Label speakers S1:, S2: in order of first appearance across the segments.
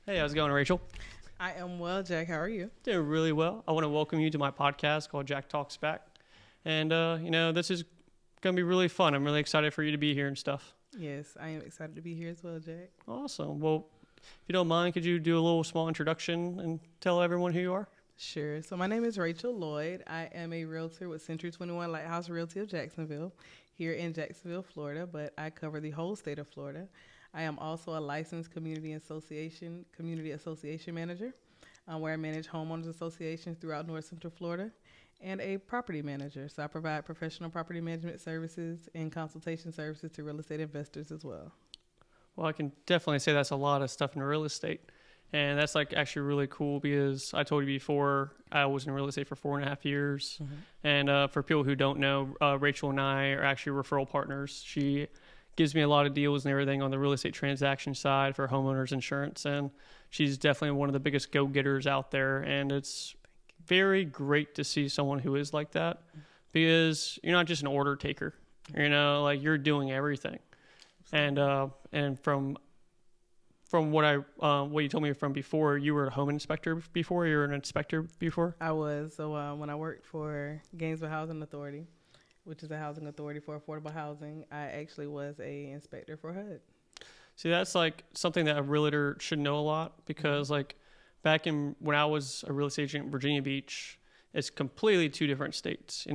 S1: Hey, how's it going, Rachel?
S2: I am well, Jack. How are you?
S1: Doing really well. I want to welcome you to my podcast called Jack Talks Back. And, this is going to be really fun. I'm really excited for you to be here and stuff.
S2: Yes, I am excited to be here as well, Jack.
S1: Awesome. Well, if you don't mind, could you do a little small introduction and tell everyone who you are?
S2: Sure. So my name is Rachel Lloyd. I am a realtor with Century 21 Lighthouse Realty of Jacksonville here in Jacksonville, Florida, but I cover the whole state of Florida. I am also a licensed community association manager, where I manage homeowners associations throughout North Central Florida, and a property manager. So I provide professional property management services and consultation services to real estate investors as well.
S1: Well, I can definitely say that's a lot of stuff in real estate. And that's actually really cool because I told you before, I was in real estate for 4.5 years. Mm-hmm. And for people who don't know, Rachel and I are actually referral partners. She gives me a lot of deals and everything on the real estate transaction side for homeowners insurance. And she's definitely one of the biggest go-getters out there. And it's very great to see someone who is like that because you're not just an order taker. You're doing everything. And from what you told me from before, you were a home inspector before. You were an inspector before.
S2: I was. So when I worked for Gainesville Housing Authority, which is a housing authority for affordable housing, I actually was a inspector for HUD.
S1: See, that's something that a realtor should know a lot because back when I was a real estate agent in Virginia Beach, it's completely two different states.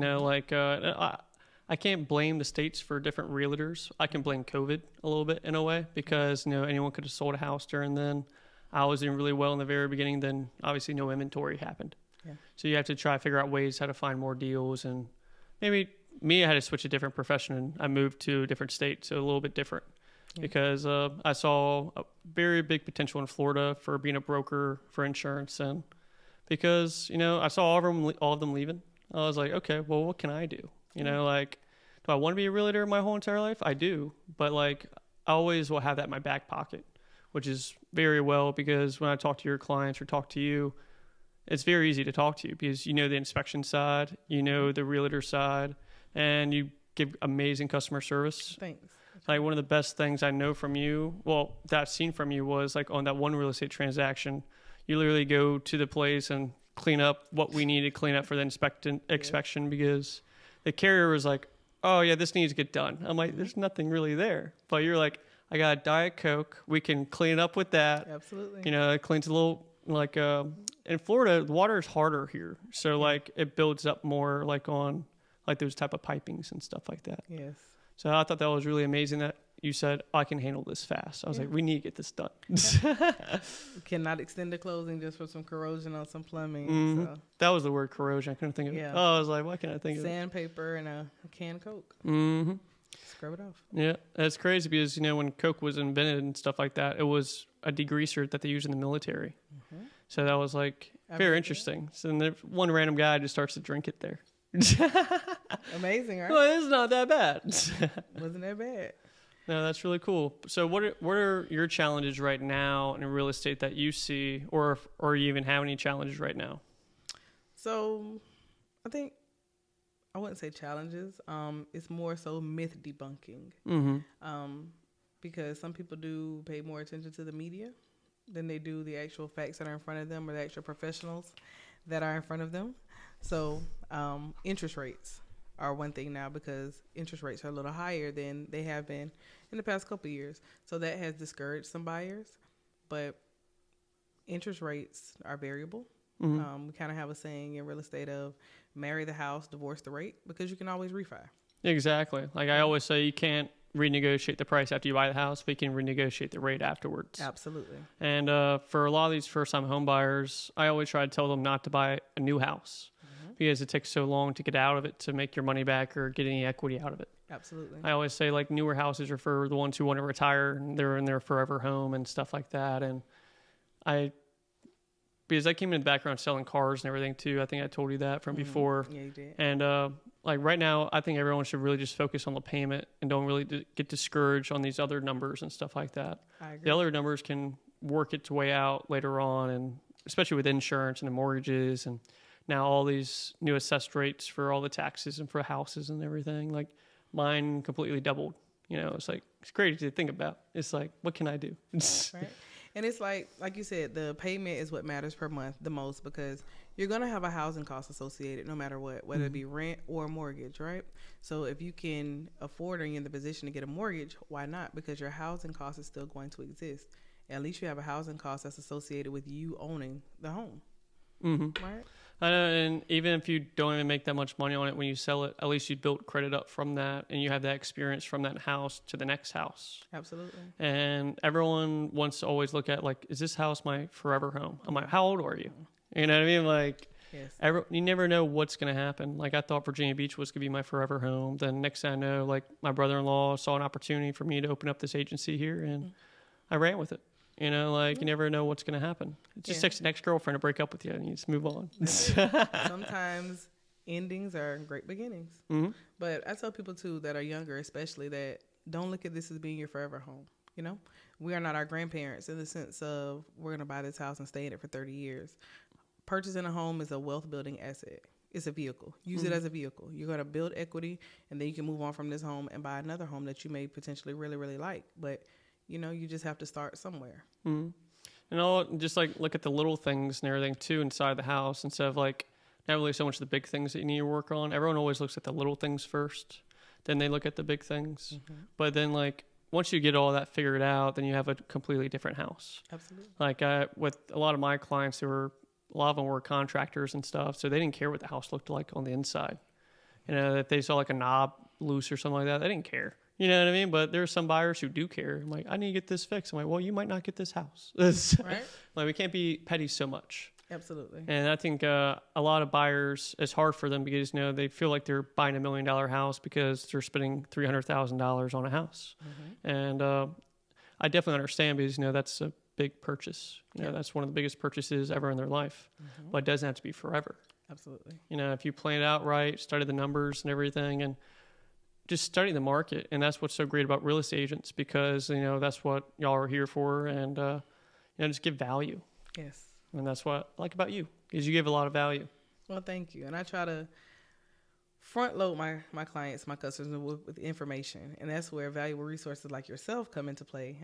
S1: I can't blame the states for different realtors. I can blame COVID a little bit in a way because, anyone could have sold a house during then. I was doing really well in the very beginning. Then obviously no inventory happened. Yeah. So you have to try to figure out ways how to find more deals. And maybe me, I had to switch a different profession and I moved to a different state. So a little bit different because I saw a very big potential in Florida for being a broker for insurance. And because, I saw all of them leaving, I was like, okay, well, what can I do? Do I want to be a realtor my whole entire life? I do. But I always will have that in my back pocket, which is very well because when I talk to your clients or talk to you, it's very easy to talk to you because you know the inspection side, you know the realtor side, and you give amazing customer service.
S2: Thanks.
S1: One of the best things I know from you, that I've seen from you was on that one real estate transaction, you literally go to the place and clean up what we need to clean up for the inspection because the carrier was like, oh yeah, this needs to get done. I'm like, there's nothing really there. But you're like, I got a Diet Coke. We can clean it up with that.
S2: Absolutely.
S1: It cleans a little, in Florida, the water is harder here. So it builds up more on those type of pipings and stuff like that.
S2: Yes.
S1: So I thought that was really amazing that you said, I can handle this fast. I was like, we need to get this done.
S2: We cannot extend the closing just for some corrosion on some plumbing.
S1: Mm-hmm.
S2: So.
S1: That was the word corrosion. I couldn't think of it. Oh, I was like, why can't I think of it?
S2: Sandpaper and a can of Coke.
S1: Mm-hmm.
S2: Scrub it off.
S1: Yeah, that's crazy because, when Coke was invented and stuff like that, it was a degreaser that they used in the military. Mm-hmm. So that was very interesting. So then one random guy just starts to drink it there.
S2: Amazing, right?
S1: Well, it's not that bad.
S2: Wasn't that bad.
S1: No, that's really cool. So what are your challenges right now in real estate that you see or you even have any challenges right now?
S2: So I think I wouldn't say challenges. It's more so myth debunking. Mm-hmm. Because some people do pay more attention to the media than they do the actual facts that are in front of them or the actual professionals that are in front of them. So interest rates are one thing now because interest rates are a little higher than they have been in the past couple of years. So that has discouraged some buyers. But interest rates are variable. Mm-hmm. We kind of have a saying in real estate of marry the house, divorce the rate, because you can always refi.
S1: Exactly. I always say you can't renegotiate the price after you buy the house, but you can renegotiate the rate afterwards.
S2: Absolutely.
S1: And for a lot of these first-time home buyers, I always try to tell them not to buy a new house because it takes so long to get out of it to make your money back or get any equity out of it.
S2: Absolutely.
S1: I always say newer houses are for the ones who want to retire and they're in their forever home and stuff like that. And because I came in the background selling cars and everything too. I think I told you that from before.
S2: Yeah, you did.
S1: And right now, I think everyone should really just focus on the payment and don't really get discouraged on these other numbers and stuff like that.
S2: I agree.
S1: The other numbers can work its way out later on, and especially with insurance and the mortgages and now all these new assessed rates for all the taxes and for houses and everything. Mine completely doubled. It's crazy to think about. It's what can I do?
S2: Right. And it's like you said, the payment is what matters per month the most, because you're going to have a housing cost associated no matter what, whether it be rent or mortgage, right? So if you can afford or you're in the position to get a mortgage, why not? Because your housing cost is still going to exist. At least you have a housing cost that's associated with you owning the home, right?
S1: I know, and even if you don't even make that much money on it when you sell it, at least you built credit up from that, and you have that experience from that house to the next house.
S2: Absolutely.
S1: And everyone wants to always look at, like, is this house my forever home? I'm like, how old are you? You know what I mean? Like,
S2: yes.
S1: you never know what's going to happen. Like, I thought Virginia Beach was going to be my forever home. Then next thing I know, like, my brother-in-law saw an opportunity for me to open up this agency here, and I ran with it. You know, like, you never know what's going to happen. It just takes an ex-girlfriend to break up with you, and you just move on.
S2: Sometimes endings are great beginnings. But I tell people, too, that are younger especially, that don't look at this as being your forever home. You know, we are not our grandparents in the sense of we're going to buy this house and stay in it for 30 years. Purchasing a home is a wealth building asset. It's a vehicle. Use it as a vehicle. You're going to build equity, and then you can move on from this home and buy another home that you may potentially really, really like. But you know, you just have to start somewhere.
S1: And all, just like look at the little things and everything too inside the house, instead of like not really so much the big things that you need to work on. Everyone always looks at the little things first, then they look at the big things. But then, like, once you get all that figured out, then you have a completely different house.
S2: Absolutely.
S1: Like, with a lot of my clients, a lot of them were contractors and stuff, so they didn't care what the house looked like on the inside. You know, if they saw like a knob loose or something like that, they didn't care. You know what I mean? But there are some buyers who do care. I'm like, I need to get this fixed. I'm like, well, you might not get this house.
S2: Right?
S1: Like, we can't be petty so much.
S2: Absolutely.
S1: And I think a lot of buyers, it's hard for them because, you know, they feel like they're buying $1 million house because they're spending $300,000 on a house. And I definitely understand, because, you know, that's a big purchase. You know, that's one of the biggest purchases ever in their life. But it doesn't have to be forever.
S2: Absolutely.
S1: You know, if you plan it out right, study the numbers and everything, and just study the market. And that's what's so great about real estate agents, because, you know, that's what y'all are here for. And, you know, just give value.
S2: Yes.
S1: And that's what I like about you, is you give a lot of value.
S2: Well, thank you. And I try to front load my clients, my customers with information. And that's where valuable resources like yourself come into play.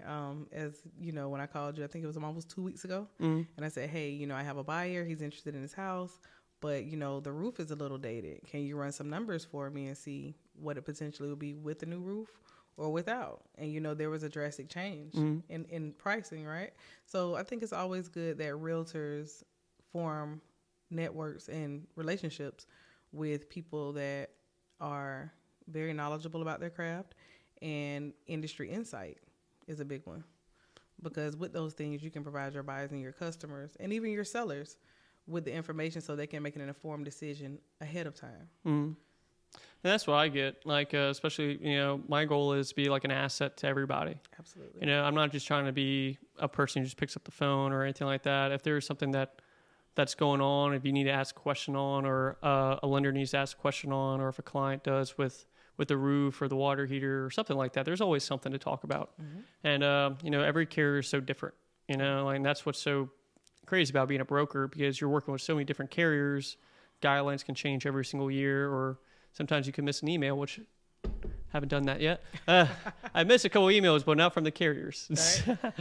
S2: As you know, when I called you, I think it was almost 2 weeks ago. And I said, hey, you know, I have a buyer. He's interested in his house, but, you know, the roof is a little dated. Can you run some numbers for me and see what it potentially would be with the new roof or without? And, you know, there was a drastic change in pricing, right? So I think it's always good that realtors form networks and relationships with people that are very knowledgeable about their craft, and industry insight is a big one, because with those things you can provide your buyers and your customers and even your sellers with the information so they can make an informed decision ahead of time.
S1: And that's what I get. Like, especially, you know, my goal is to be like an asset to everybody.
S2: Absolutely.
S1: You know, I'm not just trying to be a person who just picks up the phone or anything like that. If there's something that's going on, if you need to ask a question on, or a lender needs to ask a question on, or if a client does with the roof or the water heater or something like that, there's always something to talk about. And, you know, every carrier is so different, you know, and that's what's so crazy about being a broker, because you're working with so many different carriers. Guidelines can change every single year, or sometimes you can miss an email, which haven't done that yet. I missed a couple emails, but not from the carriers.
S2: Right?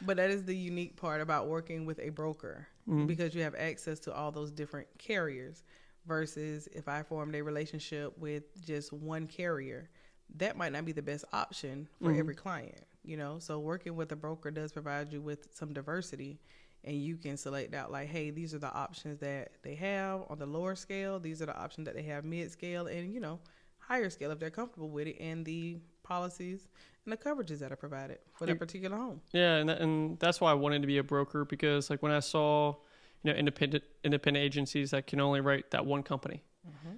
S2: But that is the unique part about working with a broker, because you have access to all those different carriers, versus if I formed a relationship with just one carrier, that might not be the best option for every client, you know? So working with a broker does provide you with some diversity, and you can select out like, hey, these are the options that they have on the lower scale. These are the options that they have mid scale, and, you know, higher scale if they're comfortable with it, and the policies and the coverages that are provided for that particular home.
S1: Yeah, and that's why I wanted to be a broker, because like when I saw, you know, independent agencies that can only write that one company.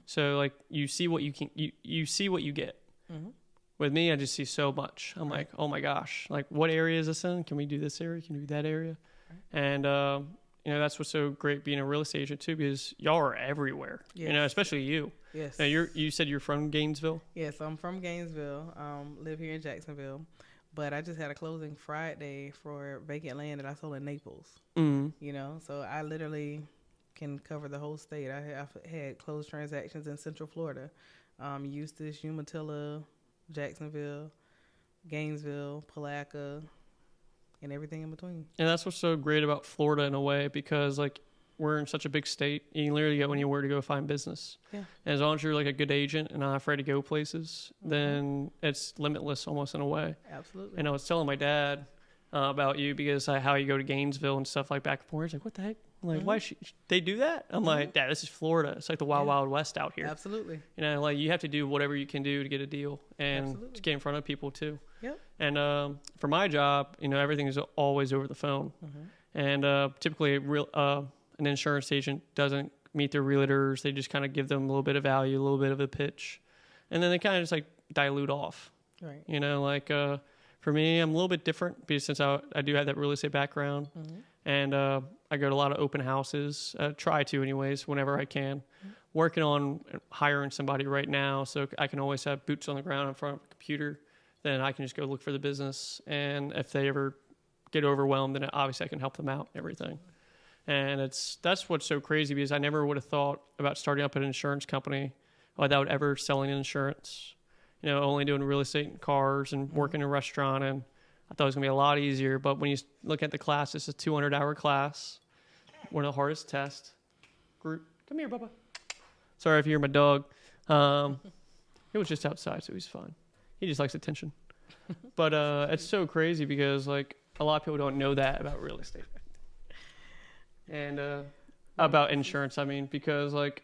S1: So like you see what you see what you get. With me, I just see so much. I'm like, oh my gosh, like what area is this in? Can we do this area? Can we do that area? And you know, that's what's so great being a real estate agent too, because y'all are everywhere.
S2: Yes.
S1: You know, especially you.
S2: Yes.
S1: Now you said you're from Gainesville?
S2: Yes, I'm from Gainesville. Live here in Jacksonville, but I just had a closing Friday for vacant land that I sold in Naples. You know, so I literally can cover the whole state. I've had closed transactions in Central Florida, Eustis, Umatilla, Jacksonville, Gainesville, Palatka, and everything in between.
S1: And that's what's so great about Florida in a way, because like we're in such a big state. You can literally go anywhere to go find business.
S2: Yeah.
S1: And as long as you're like a good agent and not afraid to go places, then it's limitless almost in a way.
S2: Absolutely.
S1: And I was telling my dad about you because how you go to Gainesville and stuff like back and forth. He's like, what the heck? I'm like, why should they do that? I'm like, Dad, this is Florida. It's like the wild, wild west out here.
S2: Absolutely.
S1: You know, like you have to do whatever you can do to get a deal and to get in front of people too.
S2: Yep.
S1: And for my job, you know, everything is always over the phone. And typically an insurance agent doesn't meet their realtors. They just kind of give them a little bit of value, a little bit of a pitch. And then they kind of just like dilute off.
S2: Right.
S1: You know, like for me, I'm a little bit different because since I do have that real estate background. And I go to a lot of open houses, try to anyways, whenever I can. Working on hiring somebody right now so I can always have boots on the ground in front of a computer. Then I can just go look for the business. And if they ever get overwhelmed, then obviously I can help them out and everything. And that's what's so crazy, because I never would have thought about starting up an insurance company without ever selling insurance. You know, only doing real estate and cars and working in a restaurant, and I thought it was going to be a lot easier. But when you look at the class, it's a 200-hour class, one of the hardest tests. Group, come here, Bubba. Sorry if you hear my dog. He was just outside, so he's fine. He just likes attention. But it's so crazy because like a lot of people don't know that about real estate and about insurance. I mean, because like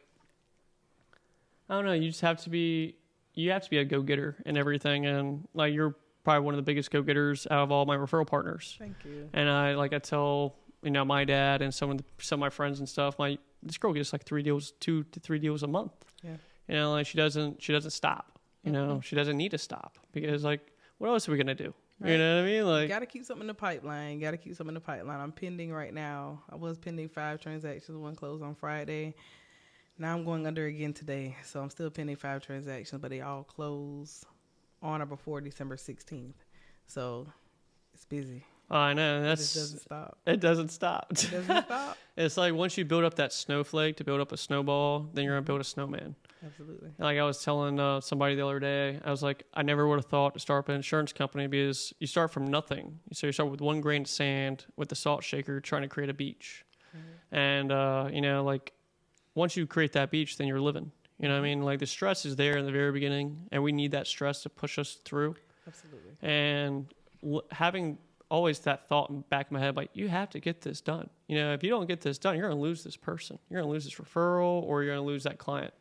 S1: I don't know, you have to be a go-getter and everything, and like you're probably one of the biggest go-getters out of all my referral partners.
S2: Thank you.
S1: And I tell, you know, my dad and some of my friends and stuff, this girl gets like 2 to 3 deals a month.
S2: Yeah.
S1: You know, like she doesn't stop. You know, she doesn't need to stop, because like what else are we gonna do? Right. You know what I mean? Like,
S2: you gotta keep something in the pipeline. I'm pending right now. I was pending 5 transactions. One closed on Friday. Now I'm going under again today. So I'm still pending 5 transactions, but they all close on or before December 16th. So it's busy.
S1: Oh, I know.
S2: It doesn't stop.
S1: It doesn't stop.
S2: It doesn't stop.
S1: It's like once you build up that snowflake to build up a snowball, then you're going to build a snowman.
S2: Absolutely.
S1: Like I was telling somebody the other day, I was like, I never would have thought to start up an insurance company, because you start from nothing. So you start with 1 grain of sand with the salt shaker trying to create a beach. And, you know, like once you create that beach, then you're living. You know what I mean? Like the stress is there in the very beginning, and we need that stress to push us through.
S2: Absolutely.
S1: And having always that thought in the back of my head, like, you have to get this done. You know, if you don't get this done, you're going to lose this person. You're going to lose this referral, or you're going to lose that client.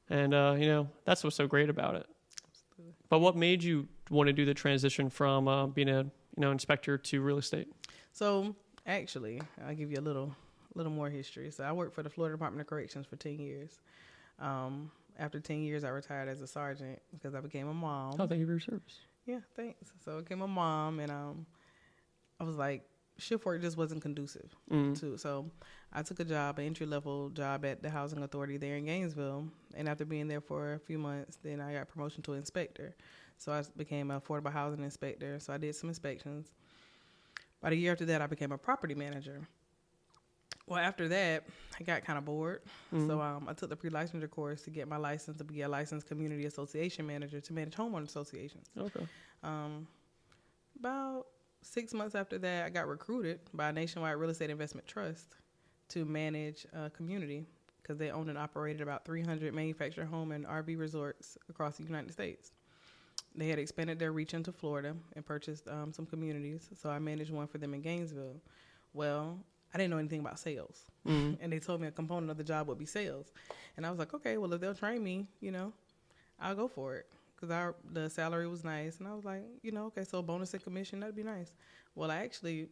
S1: And, you know, that's what's so great about it. Absolutely. But what made you want to do the transition from being a, you know, inspector to real estate?
S2: So actually, I'll give you a little more history. So I worked for the Florida Department of Corrections for 10 years. After 10 years, I retired as a sergeant because I became a mom.
S1: Oh, thank you for your service.
S2: Yeah, thanks. So I became a mom, and I was like, shift work just wasn't conducive to. So I took an entry-level job at the housing authority there in Gainesville. And after being there for a few months, then I got promotion to inspector. So I became an affordable housing inspector. So I did some inspections. About a year after that, I became a property manager. Well, after that, I got kind of bored. So I took the pre-licensure course to get my license to be a licensed community association manager to manage homeowners associations.
S1: Okay.
S2: About 6 months after that, I got recruited by a nationwide real estate investment trust to manage a community, because they owned and operated about 300 manufactured home and RV resorts across the United States. They had expanded their reach into Florida and purchased some communities. So I managed one for them in Gainesville. Well, I didn't know anything about sales. And they told me a component of the job would be sales. And I was like, okay, well, if they'll train me, you know, I'll go for it. Because the salary was nice. And I was like, you know, okay, so bonus and commission, that'd be nice. Well, I actually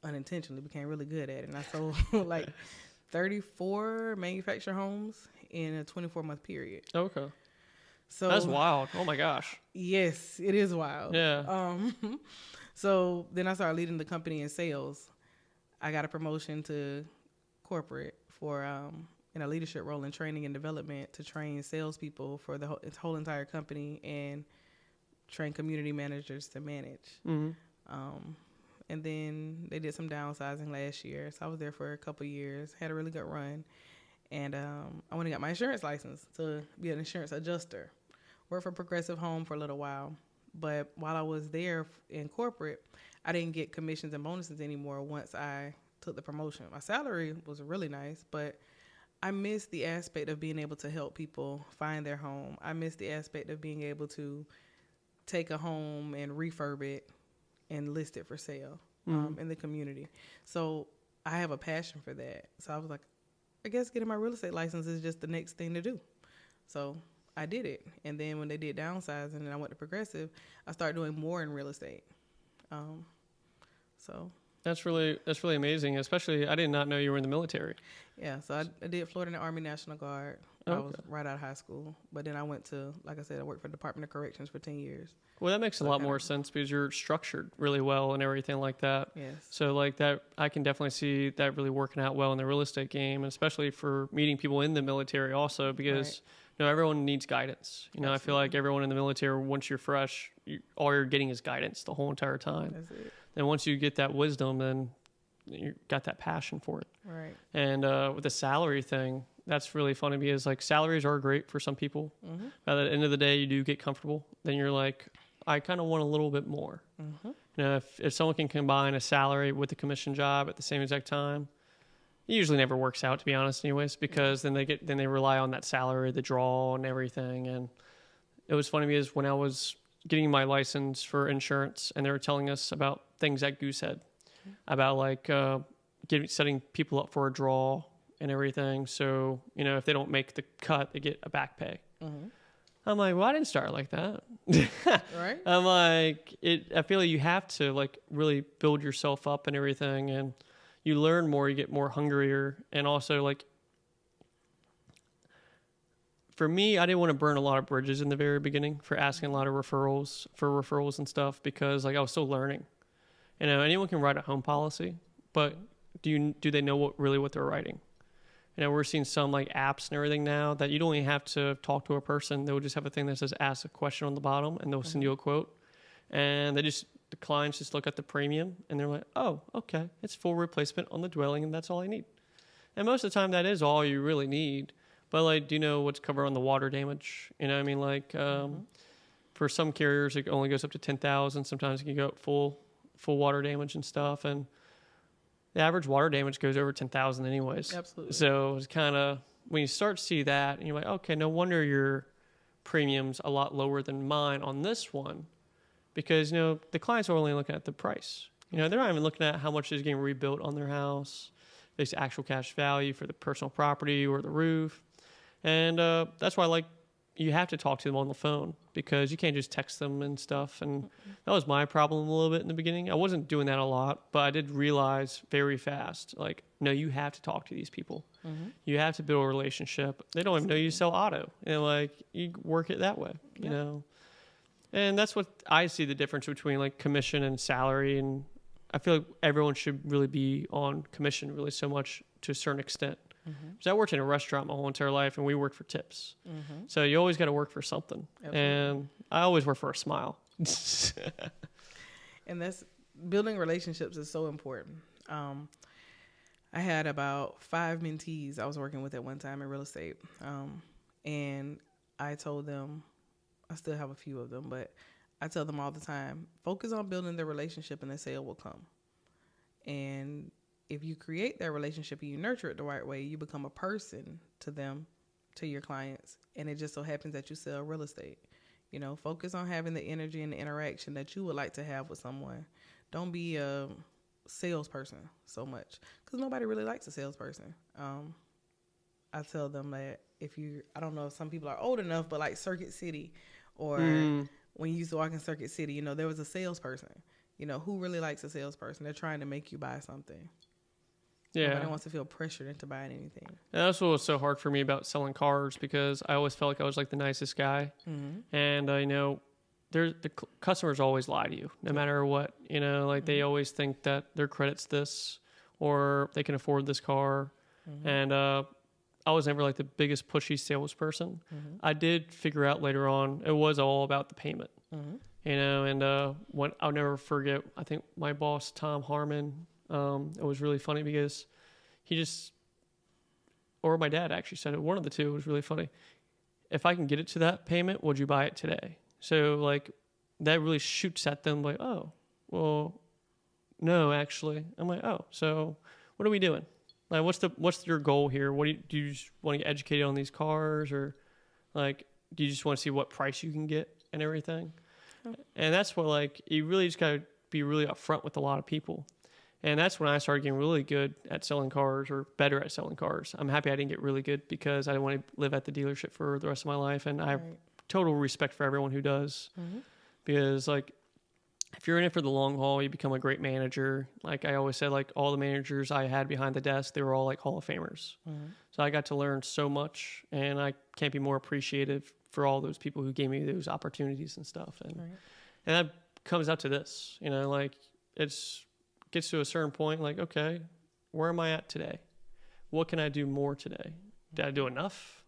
S2: unintentionally became really good at it. And I sold like 34 manufactured homes in a 24-month period.
S1: Okay.
S2: So
S1: that's wild. Oh, my gosh. Yes,
S2: it is wild.
S1: Yeah.
S2: So then I started leading the company in sales. I got a promotion to corporate for in a leadership role in training and development to train salespeople for the whole entire company and train community managers to manage. And then they did some downsizing last year. So I was there for a couple years, had a really good run. And I went and got my insurance license to be an insurance adjuster. Worked for Progressive Home for a little while. But while I was there in corporate, I didn't get commissions and bonuses anymore once I took the promotion. My salary was really nice, but I missed the aspect of being able to help people find their home. I missed the aspect of being able to take a home and refurb it and list it for sale in the community. So I have a passion for that. So I was like, I guess getting my real estate license is just the next thing to do. So I did it. And then when they did downsizing and I went to Progressive, I started doing more in real estate. So
S1: That's really amazing. Especially, I did not know you were in the military.
S2: yeah, so I did Florida in the Army National Guard. I was right out of high school. But then I went to, like I said, I worked for the Department of Corrections for 10 years.
S1: Well, that makes a lot more sense because you're structured really well and everything like that.
S2: Yes.
S1: So like that, I can definitely see that really working out well in the real estate game, and especially for meeting people in the military also, because everyone needs guidance. Absolutely. I feel like everyone in the military, once you're fresh, all you're getting is guidance the whole entire time.
S2: That's it.
S1: And once you get that wisdom, then you got that passion for it.
S2: Right.
S1: And with the salary thing, that's really funny because like salaries are great for some people. Mm-hmm. At the end of the day, you do get comfortable. Then you're like, I kind of want a little bit more. Mm-hmm. If someone can combine a salary with a commission job at the same exact time, it usually never works out, to be honest, anyways, because then they rely on that salary, the draw, and everything. And it was funny because when I was getting my license for insurance, and they were telling us about things that Goose had about like setting people up for a draw and everything. So if they don't make the cut, they get a back pay. Mm-hmm. I'm like, well, I didn't start like that.
S2: Right.
S1: I'm like, I feel like you have to like really build yourself up and everything, and you learn more, you get more hungrier, and also like, for me, I didn't want to burn a lot of bridges in the very beginning for asking a lot of referrals and stuff, because like I was still learning. Anyone can write a home policy, but do they know what they're writing? We're seeing some like apps and everything now that you don't even have to talk to a person. They'll just have a thing that says ask a question on the bottom, and they'll send you a quote. And the clients just look at the premium and they're like, oh, okay, it's full replacement on the dwelling, and that's all I need. And most of the time that is all you really need. But like, do you know what's covered on the water damage? For some carriers, it only goes up to 10,000. Sometimes it can go up full water damage and stuff. And the average water damage goes over 10,000 anyways.
S2: Absolutely.
S1: So it's kind of, when you start to see that, and you're like, okay, no wonder your premium's a lot lower than mine on this one, because, the clients are only looking at the price. They're not even looking at how much is getting rebuilt on their house, it's actual cash value for the personal property or the roof. And that's why, you have to talk to them on the phone, because you can't just text them and stuff. And that was my problem a little bit in the beginning. I wasn't doing that a lot, but I did realize very fast, like, no, you have to talk to these people. Mm-hmm. You have to build a relationship. They don't even know you sell auto. You work it that way, you know. And that's what I see the difference between, like, commission and salary. And I feel like everyone should really be on commission really so much to a certain extent. Because I worked in a restaurant my whole entire life, and we worked for tips. Mm-hmm. So you always got to work for something. Absolutely. And I always work for a smile.
S2: And that's, building relationships is so important. I had about 5 mentees I was working with at one time in real estate. And I told them, I still have a few of them, but I tell them all the time, focus on building the relationship and the sale will come. And if you create that relationship and you nurture it the right way, you become a person to them, to your clients. And it just so happens that you sell real estate. Focus on having the energy and the interaction that you would like to have with someone. Don't be a salesperson so much, because nobody really likes a salesperson. I tell them that I don't know if some people are old enough, but like Circuit City, or when you used to walk in Circuit City, there was a salesperson. Who really likes a salesperson? They're trying to make you buy something. Yeah. Nobody wants to feel pressured into buying anything.
S1: And that's what was so hard for me about selling cars, because I always felt like I was like the nicest guy. Mm-hmm. And, the customers always lie to you no matter what, they always think that their credit's this, or they can afford this car. Mm-hmm. And, I was never like the biggest pushy salesperson. Mm-hmm. I did figure out later on, it was all about the payment, and, what I'll never forget, I think my boss, Tom Harmon, it was really funny because or my dad actually said it. One of the two was really funny. If I can get it to that payment, would you buy it today? So like, that really shoots at them like, oh, well, no, actually. I'm like, oh, so what are we doing? Like, what's your goal here? What do you just want to get educated on these cars, or like, do you just want to see what price you can get and everything? And that's what, like, you really just got to be really upfront with a lot of people. And that's when I started getting really good at selling cars, or better at selling cars. I'm happy I didn't get really good, because I didn't want to live at the dealership for the rest of my life. And I have total respect for everyone who does. Because, like, if you're in it for the long haul, you become a great manager. Like I always said, like, all the managers I had behind the desk, they were all like Hall of Famers. So I got to learn so much, and I can't be more appreciative for all those people who gave me those opportunities and stuff. And that comes out to this, you know, like, gets to a certain point, like, okay, where am I at today? What can I do more today? Did I do enough?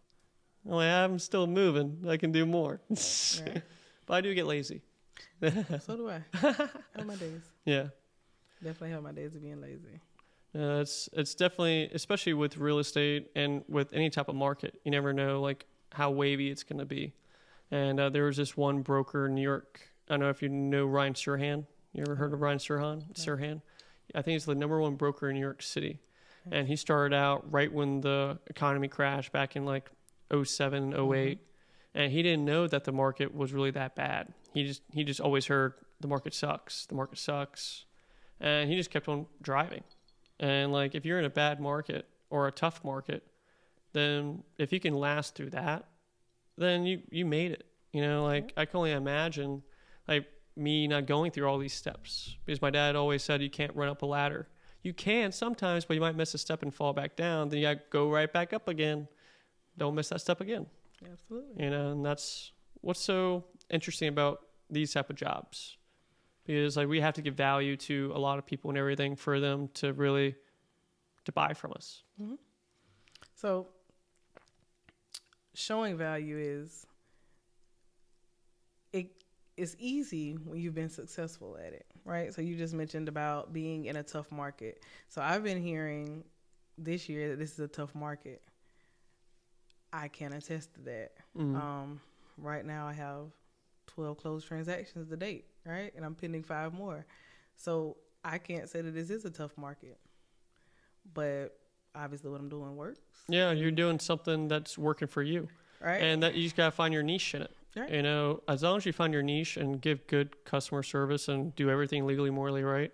S1: I'm like, I'm still moving. I can do more. But I do get lazy.
S2: So do I. Have my days.
S1: Yeah.
S2: Definitely have my days of being lazy.
S1: It's definitely, especially with real estate and with any type of market, you never know, like, how wavy it's going to be. And there was this one broker in New York. I don't know if you know Ryan Serhant. You ever heard of Ryan Serhant? No. Serhant? I think he's the #1 broker in New York City. And he started out right when the economy crashed back in like 07, 08. And he didn't know that the market was really that bad. He just always heard the market sucks. And he just kept on driving. And like, if you're in a bad market or a tough market, then if you can last through that, then you made it. You know, like, I can only imagine, like, me not going through all these steps, because my dad always said you can't run up a ladder. You can sometimes, but you might miss a step and fall back down. Then you got to go right back up again. Don't miss that step again.
S2: Absolutely.
S1: You know, and that's what's so interesting about these type of jobs, because like, we have to give value to a lot of people and everything for them to really to buy from us.
S2: So showing value it's easy when you've been successful at it, right? So you just mentioned about being in a tough market. So I've been hearing this year that this is a tough market. I can attest to that. Right now I have 12 closed transactions to date, right? And I'm pending 5 more. So I can't say that this is a tough market, but obviously what I'm doing works.
S1: Yeah, you're doing something that's working for you. Right. And that you just got to find your niche in it. Right. You know, as long as you find your niche and give good customer service and do everything legally, morally right,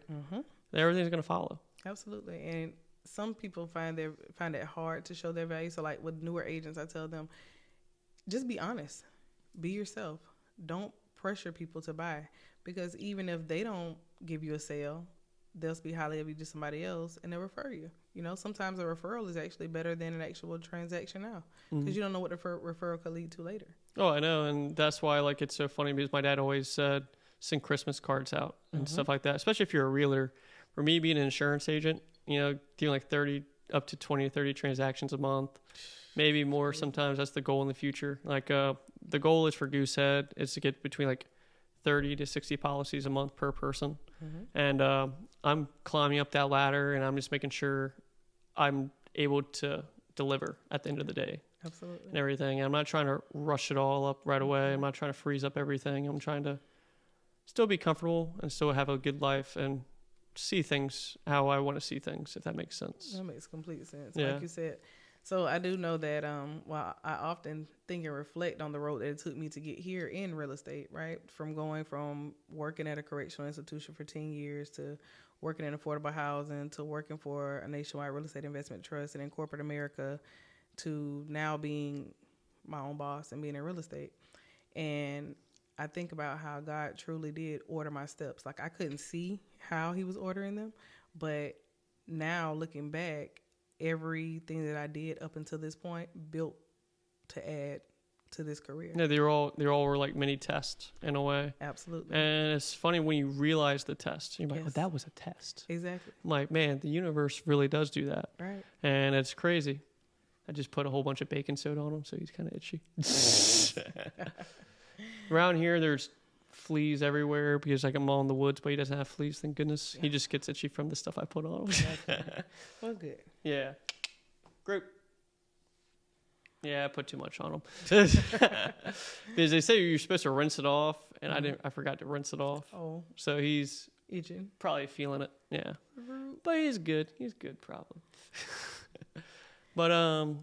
S1: everything's going to follow.
S2: Absolutely. And some people find it hard to show their value. So like with newer agents, I tell them, just be honest. Be yourself. Don't pressure people to buy, because even if they don't give you a sale, they'll speak highly of you to somebody else and they'll refer you. You know, sometimes a referral is actually better than an actual transaction now, because you don't know what the referral could lead to later. Oh,
S1: I know. And that's why, like, it's so funny, because my dad always said, send Christmas cards out and stuff like that, especially if you're a realtor. For me, being an insurance agent, you know, doing like 30 up to 20 or 30 transactions a month, maybe more sometimes. That's the goal in the future. Like, the goal is for Goosehead is to get between like 30 to 60 policies a month per person. And I'm climbing up that ladder, and I'm just making sure I'm able to deliver at the end of the day.
S2: Absolutely.
S1: And everything. And I'm not trying to rush it all up right away. I'm not trying to freeze up everything. I'm trying to still be comfortable and still have a good life and see things how I want to see things, if that makes sense.
S2: That makes complete sense. Yeah. Like you said. So I do know that while I often think and reflect on the road that it took me to get here in real estate, right? From going from working at a correctional institution for 10 years to working in affordable housing to working for a nationwide real estate investment trust and in corporate America to now being my own boss and being in real estate. And I think about how God truly did order my steps. Like, I couldn't see how he was ordering them, but now looking back, everything that I did up until this point built to add to this career.
S1: Yeah, they all were like mini tests in a way.
S2: Absolutely.
S1: And it's funny when you realize the test. You're like, oh, that was a test.
S2: Exactly.
S1: I'm like, man, the universe really does do that.
S2: Right.
S1: And it's crazy. I just put a whole bunch of baking soda on him, so he's kind of itchy. Around here, there's fleas everywhere because like I'm all in the woods, but he doesn't have fleas, thank goodness. Yeah. He just gets itchy from the stuff I put on him.
S2: Well, good.
S1: Yeah. Great. Yeah, I put too much on them. Because they say you're supposed to rinse it off and I forgot to rinse it off.
S2: Oh,
S1: So he's
S2: itching.
S1: probably feeling it. Yeah. But he's good. He's good, probably. But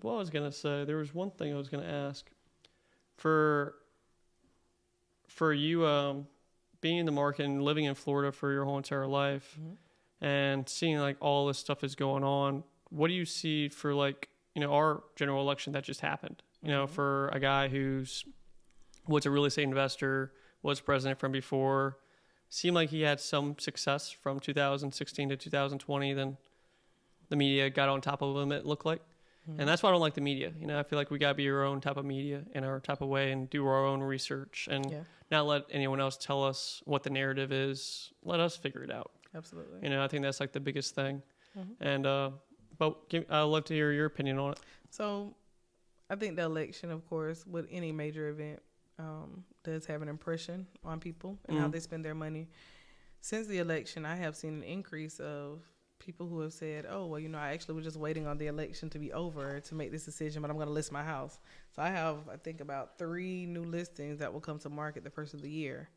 S1: what I was gonna say, there was one thing I was gonna ask. For you being in the market and living in Florida for your whole entire life, and seeing like all this stuff is going on, what do you see for like, you know, our general election that just happened? You know, for a guy who's was a real estate investor, was president from before, seemed like he had some success from 2016 to 2020. Then the media got on top of him, it looked like. And that's why I don't like the media. You know, I feel like we got to be our own type of media in our type of way and do our own research and not let anyone else tell us what the narrative is. Let us figure it out.
S2: Absolutely.
S1: You know, I think that's like the biggest thing. And, but I'd love to hear your opinion on it.
S2: So I think the election, of course, with any major event, does have an impression on people and how they spend their money. Since the election, I have seen an increase of people who have said, oh, well, you know, I actually was just waiting on the election to be over to make this decision, but I'm going to list my house. So I have, I think, about 3 new listings that will come to market the first of the year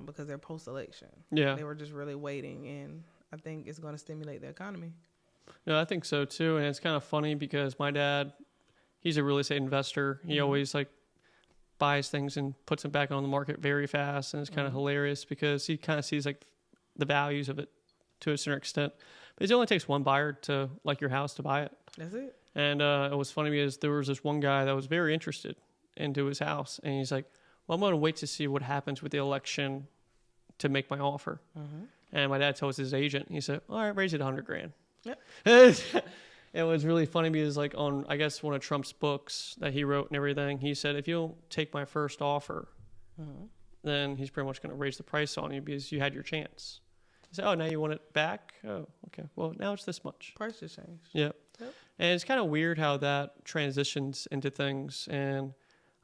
S2: because they're post-election.
S1: Yeah.
S2: They were just really waiting, and I think it's going to stimulate the economy.
S1: No, I think so, too. And it's kind of funny because my dad, he's a real estate investor. He always, like, buys things and puts them back on the market very fast, and it's kind of hilarious because he kind of sees, like, the values of it to a certain extent. But it only takes one buyer to like your house to buy it.
S2: That's it.
S1: And it was funny because there was this one guy that was very interested into his house. And he's like, well, I'm going to wait to see what happens with the election to make my offer. And my dad tells his agent, he said, all right, raise it $100,000.
S2: Yep.
S1: It was really funny because like on, I guess, one of Trump's books that he wrote and everything, he said, if you don't take my first offer, then he's pretty much going to raise the price on you because you had your chance. Say, oh, now you want it back? Oh, okay. Well, now it's this much.
S2: Price just changed.
S1: Yeah. Yep. And it's kind of weird how that transitions into things. And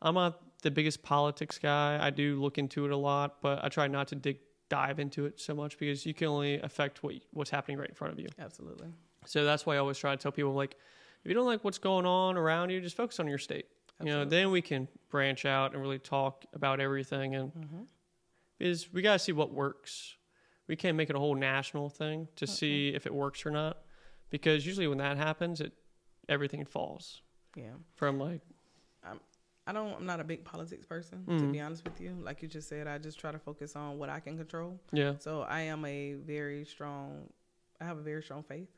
S1: I'm not the biggest politics guy. I do look into it a lot, but I try not to dive into it so much because you can only affect what's happening right in front of you.
S2: Absolutely.
S1: So that's why I always try to tell people, like, if you don't like what's going on around you, just focus on your state. Absolutely. You know, then we can branch out and really talk about everything. And because we got to see what works. We can't make it a whole national thing to see if it works or not, because usually when that happens, everything falls.
S2: Yeah.
S1: From like,
S2: I'm not a big politics person, to be honest with you. Like you just said, I just try to focus on what I can control. Yeah. So I have a very strong faith.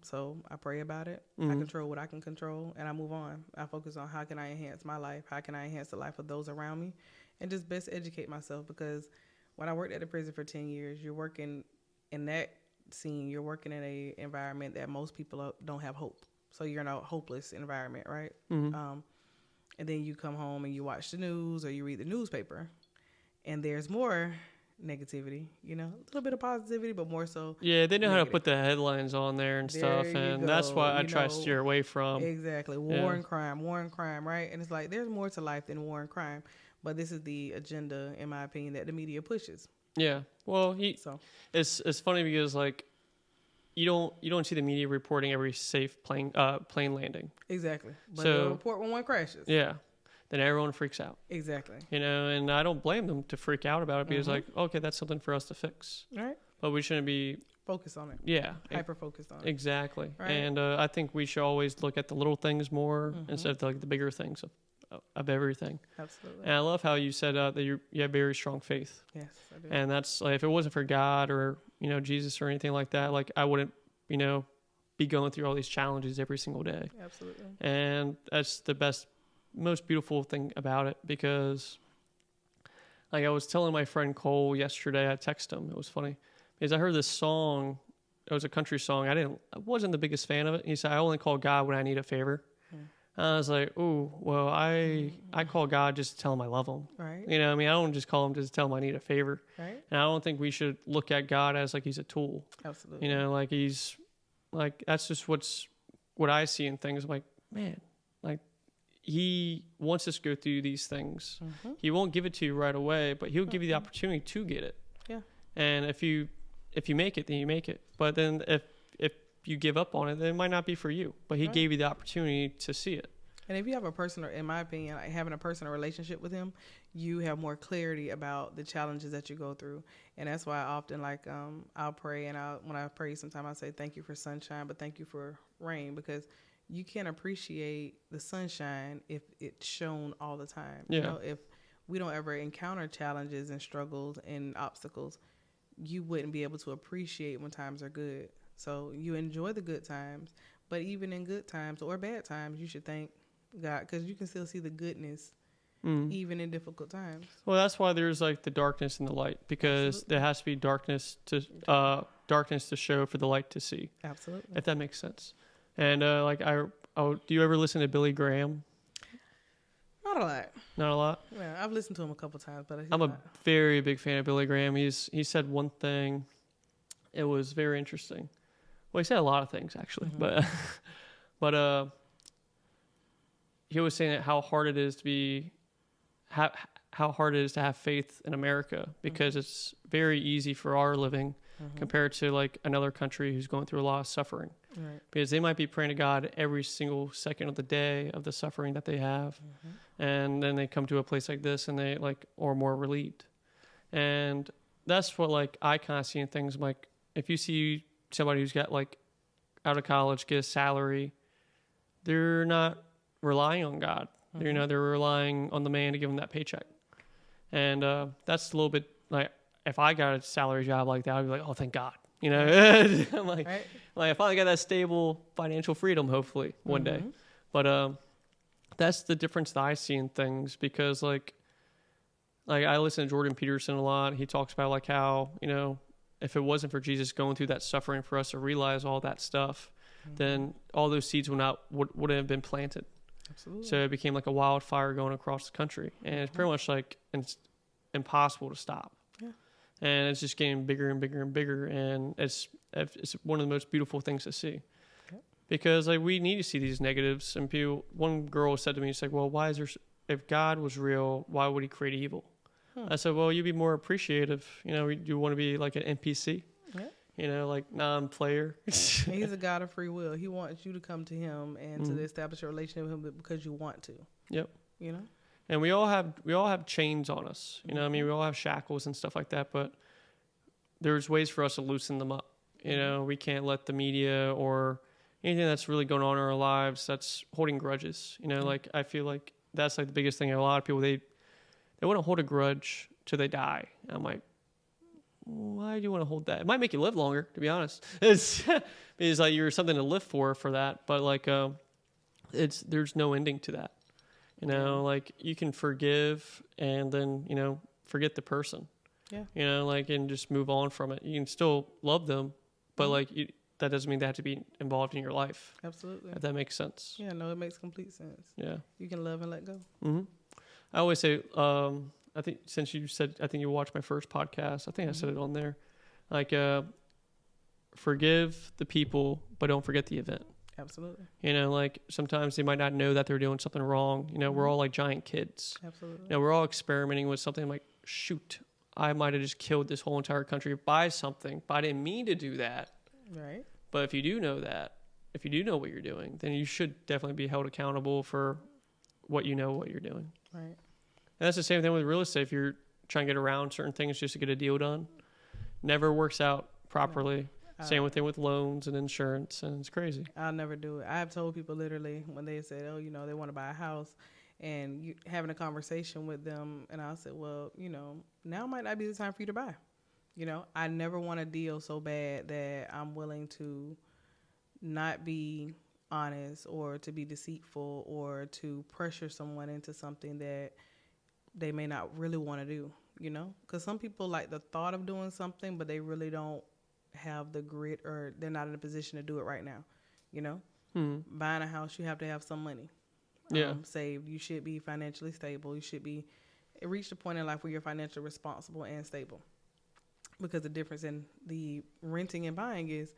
S2: So I pray about it. I control what I can control, and I move on. I focus on how can I enhance my life, how can I enhance the life of those around me, and just best educate myself because when I worked at the prison for 10 years, you're working in that scene, you're working in a environment that most people don't have hope. So you're in a hopeless environment, right? And then you come home and you watch the news or you read the newspaper and there's more negativity, you know, a little bit of positivity, but more so.
S1: Yeah, they know how to put the headlines on there and stuff. And that's why I try to steer away from.
S2: Exactly. War and crime, right? And it's like, there's more to life than war and crime. But this is the agenda, in my opinion, that the media pushes. Yeah. Well, it's funny because like you don't see the media reporting every safe plane landing. Exactly. But they'll report when one crashes. Yeah. Then everyone freaks out. Exactly. You know, and I don't blame them to freak out about it because like, okay, that's something for us to fix. Right. But we shouldn't be focused on it. Yeah. Hyper focused on it. Exactly. Right. And I think we should always look at the little things more instead of like the bigger things of everything. Absolutely. And I love how you said that you have very strong faith. Yes, I do. And that's like, if it wasn't for God or, you know, Jesus or anything like that, like I wouldn't, you know, be going through all these challenges every single day. Absolutely. And that's the most beautiful thing about it because like I was telling my friend Cole yesterday, I texted him. It was funny because I heard this song. It was a country song. I wasn't the biggest fan of it. He said, I only call God when I need a favor. I was like, oh, well, I call God just to tell him I love him. Right. You know what I mean? I don't just call him just to tell him I need a favor. Right. And I don't think we should look at God as like he's a tool. Absolutely. You know, like he's like, that's just what I see in things. I'm like, man, like he wants us to go through these things. He won't give it to you right away, but he'll give you the opportunity to get it. Yeah. And if you make it, then you make it. But then if you give up on it, then it might not be for you. But he gave you the opportunity to see it. And if you have a personal, in my opinion, like having a personal relationship with him, you have more clarity about the challenges that you go through. And that's why I often I'll pray, and when I pray, sometimes I say thank you for sunshine, but thank you for rain, because you can't appreciate the sunshine if it's shown all the time.
S1: Yeah.
S2: You know, if we don't ever encounter challenges and struggles and obstacles, you wouldn't be able to appreciate when times are good. So you enjoy the good times, but even in good times or bad times, you should thank God, because you can still see the goodness even in difficult times.
S1: Well, that's why there's like the darkness and the light, because
S2: Absolutely.
S1: there has to be darkness to show for the light to see.
S2: Absolutely.
S1: If that makes sense. And do you ever listen to Billy Graham?
S2: Not a lot.
S1: Not a lot.
S2: Yeah, I've listened to him a couple times, but
S1: I'm a very big fan of Billy Graham. He said one thing. It was very interesting. Well, he said a lot of things actually, but he was saying that how hard it is to have faith in America, because it's very easy for our living compared to like another country who's going through a lot of suffering.
S2: Right.
S1: Because they might be praying to God every single second of the day of the suffering that they have. And then they come to a place like this and they are more relieved. And that's what I kind of see in things. Like if you see somebody who's got out of college, get a salary, they're not relying on God. They're relying on the man to give them that paycheck. And that's a little bit if I got a salary job like that, I'd be like, oh, thank God. I'm like,
S2: right.
S1: I finally got that stable financial freedom, hopefully one day. But that's the difference that I see in things, because I listen to Jordan Peterson a lot. He talks about how, if it wasn't for Jesus going through that suffering for us to realize all that stuff, then all those seeds wouldn't have been planted.
S2: Absolutely.
S1: So it became like a wildfire going across the country, and it's pretty much it's impossible to stop.
S2: Yeah.
S1: And it's just getting bigger and bigger and bigger, and it's one of the most beautiful things to see.
S2: Okay.
S1: Because we need to see these negatives. And one girl said to me, she's like, well, why is there, if God was real, why would he create evil? I said, well, you'd be more appreciative. You want to be like an NPC, non-player.
S2: He's a God of free will. He wants you to come to him and to establish a relationship with him because you want to.
S1: Yep. And we all have chains on us. We all have shackles and stuff like that, but there's ways for us to loosen them up. We can't let the media or anything that's really going on in our lives that's holding grudges. I feel like that's the biggest thing. A lot of people, they want to hold a grudge till they die. And I'm like, why do you want to hold that? It might make you live longer, to be honest. It's you're something to live for that, but there's no ending to that. You can forgive and then, forget the person.
S2: Yeah.
S1: And just move on from it. You can still love them, but that doesn't mean they have to be involved in your life.
S2: Absolutely.
S1: If that makes sense.
S2: Yeah, no, it makes complete sense.
S1: Yeah.
S2: You can love and let go.
S1: Mm-hmm. I always say, I think since you said, I think you watched my first podcast, I think I said it on there, forgive the people, but don't forget the event.
S2: Absolutely.
S1: Sometimes they might not know that they're doing something wrong. We're all like giant kids.
S2: Absolutely.
S1: We're all experimenting with something like, shoot, I might have just killed this whole entire country by something, but I didn't mean to do that.
S2: Right.
S1: But if you do know that, if you do know what you're doing, then you should definitely be held accountable for what you're doing.
S2: Right.
S1: And that's the same thing with real estate. If you're trying to get around certain things just to get a deal done, never works out properly. No. Same thing with loans and insurance, and it's crazy.
S2: I'll never do it. I have told people literally when they said, oh, they want to buy a house, and you having a conversation with them, and I said, well, now might not be the time for you to buy. I never want a deal so bad that I'm willing to not be honest or to be deceitful or to pressure someone into something that they may not really want to do, because some people like the thought of doing something, but they really don't have the grit, or they're not in a position to do it right now. Buying a house, you have to have some money saved. You should be financially stable. You should be reach the point in life where you're financially responsible and stable, because the difference in the renting and buying is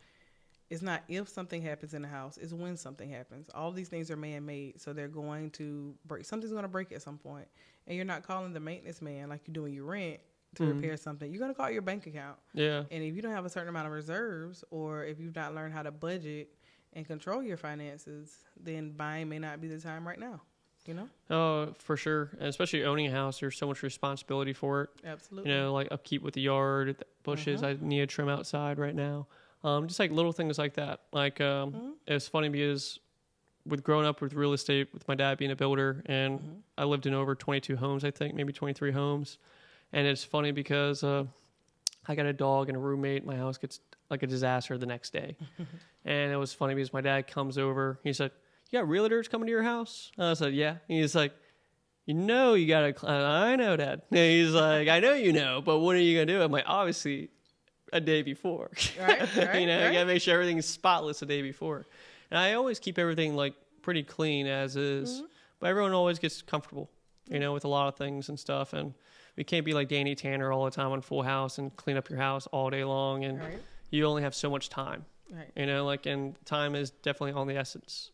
S2: it's not if something happens in the house, it's when something happens. All these things are man-made, so they're going to break. Something's going to break at some point, and you're not calling the maintenance man like you do when you rent to repair something. You're going to call your bank account.
S1: Yeah.
S2: And if you don't have a certain amount of reserves, or if you've not learned how to budget and control your finances, then buying may not be the time right now. you know?
S1: Oh, for sure. And especially owning a house, there's so much responsibility for it.
S2: Absolutely.
S1: You know, like upkeep with the yard, the bushes. I need to trim outside right now. Just like little things like that. Like, it's funny because with growing up with real estate, with my dad being a builder, and I lived in over 22 homes, I think, maybe 23 homes. And it's funny because I got a dog and a roommate. My house gets like a disaster the next day. And it was funny because my dad comes over. He said, "You got realtors coming to your house?" And I said, "Yeah." And he's like, "You know you got to..." "I know, Dad." And he's like, "I know you know, but what are you going to do?" I'm like, "Obviously, a day before."
S2: Right.
S1: You know, you got to make sure everything's spotless a day before. And I always keep everything like pretty clean as is. But everyone always gets comfortable, you know, with a lot of things and stuff. And we can't be like Danny Tanner all the time on Full House and clean up your house all day long. And you only have so much time.
S2: Right.
S1: You know, like, and time is definitely on the essence,